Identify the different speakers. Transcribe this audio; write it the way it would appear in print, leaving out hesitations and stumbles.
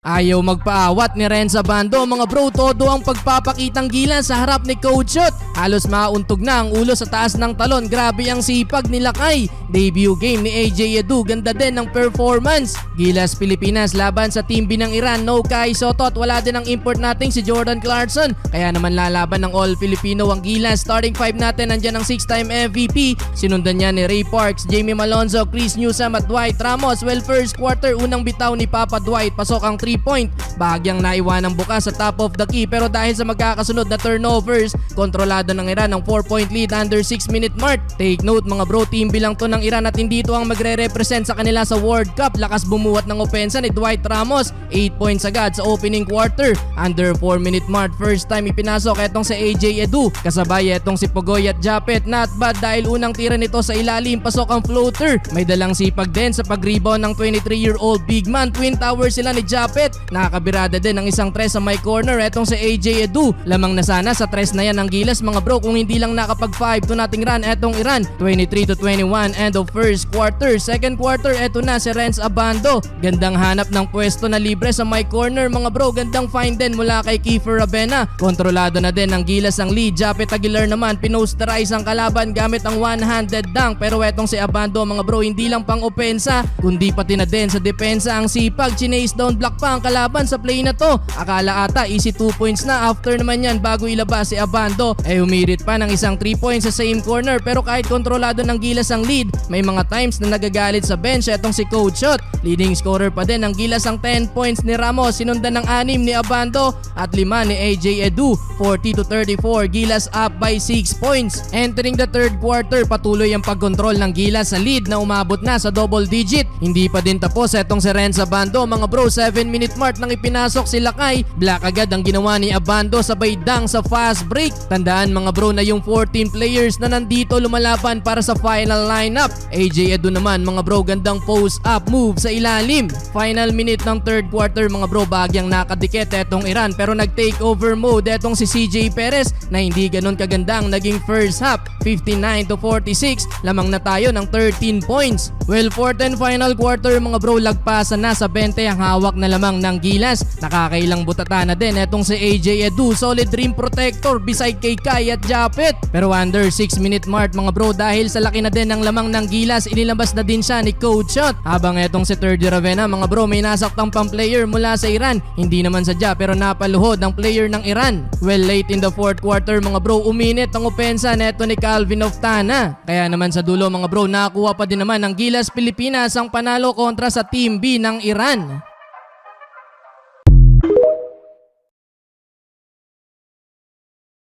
Speaker 1: Ayaw magpaawat ni Renza Bando mga bro, todo ang pagpapakitang Gilas sa harap ni Coach Shot. Halos mauntog na ang ulo sa taas ng talon, grabe ang sipag ni Lakay. Debut game ni AJ Edu, ganda din ng performance. Gilas Pilipinas laban sa Team B ng Iran, no Kai Soto at wala din ang import nating si Jordan Clarkson. Kaya naman lalaban ng All Filipino ang Gilas. Starting 5 natin, nandyan ang 6-time MVP. Sinundan niya ni Ray Parks, Jamie Malonzo, Chris Newsome at Dwight Ramos. Well, first quarter, unang bitaw ni Papa Dwight, pasok ang 3-point. Bahagyang naiwanang bukas sa top of the key, pero dahil sa magkakasunod na turnovers, kontrolado ng Iran ang 4-point lead under 6-minute mark. Take note mga bro, team bilang to ng Iran at hindi ito ang magre-represent sa kanila sa World Cup. Lakas bumuhat ng opensa ni Dwight Ramos, 8 points agad sa opening quarter. Under 4-minute mark, first time ipinasok etong si AJ Edu. Kasabay etong si Pogoy at Japet. Not bad dahil unang tira nito sa ilalim, pasok ang floater. May dalang sipag din sa pag-rebound ng 23-year-old big man. Twin tower sila ni Japet. Nakakabirada din ang isang tres sa my corner etong si AJ Edu. Lamang na sana sa tres na yan ng Gilas mga bro kung hindi lang nakapag 5-0 run etong Iran. 23-21 end of first quarter. Second quarter eto na si Renza Bando. Gandang hanap ng pwesto na libre sa my corner mga bro. Gandang find din mula kay Kiefer Ravena. Kontrolado na din ng Gilas ang lead. Japet Aguilar naman pinosterize ang kalaban gamit ang one-handed dunk. Pero etong si Abando mga bro hindi lang pang opensa kundi pati na din sa depensa ang sipag. Chinase down block pa ang kalaban sa play na to. Akala ata easy 2 points na. After naman yan bago ilabas si Abando umirit pa ng isang 3 points sa same corner. Pero kahit kontrolado ng Gilas ang lead, may mga times na nagagalit sa bench etong si Coach Shot. Leading scorer pa din ng Gilas ang 10 points ni Ramos, sinundan ng 6 ni Abando at 5 ni AJ Edu. 40-34, Gilas up by 6 points. Entering the third quarter, patuloy ang pagkontrol ng Gilas sa lead na umabot na sa double digit. Hindi pa din tapos etong si Renza Bando mga bro, 7-minute mark nang ipinasok si Lakay. Black agad ang ginawa ni Abando, sabay dang sa fast break. Tandaan mga bro na yung 14 players na nandito lumalaban para sa final lineup. AJ Edu naman mga bro, gandang post up move sa ilalim. Final minute ng third quarter mga bro, bagyang nakadikit etong Iran pero nag-take over mode etong si CJ Perez na hindi ganun kagandang naging first half. 59-46, lamang na tayo ng 13 points. Well, fourth and final quarter mga bro, lagpasan na sa 20 ang hawak na lamang ng Gilas. Nakakailang butata na din etong si AJ Edu, solid rim protector beside kay Kai at Japet. Pero under 6-minute mark mga bro, dahil sa laki na din ng lamang ng Gilas, inilabas na din siya ni Coach Shot. Habang etong si Terdy Ravena mga bro, may nasaktang pang player mula sa Iran. Hindi naman sadya pero napaluhod ng player ng Iran. Well, late in the fourth quarter mga bro, uminit ang opensa neto ni Calvin Oftana. Kaya naman sa dulo mga bro, nakuha pa din naman ng Gilas Pilipinas ang panalo kontra sa Team B ng Iran.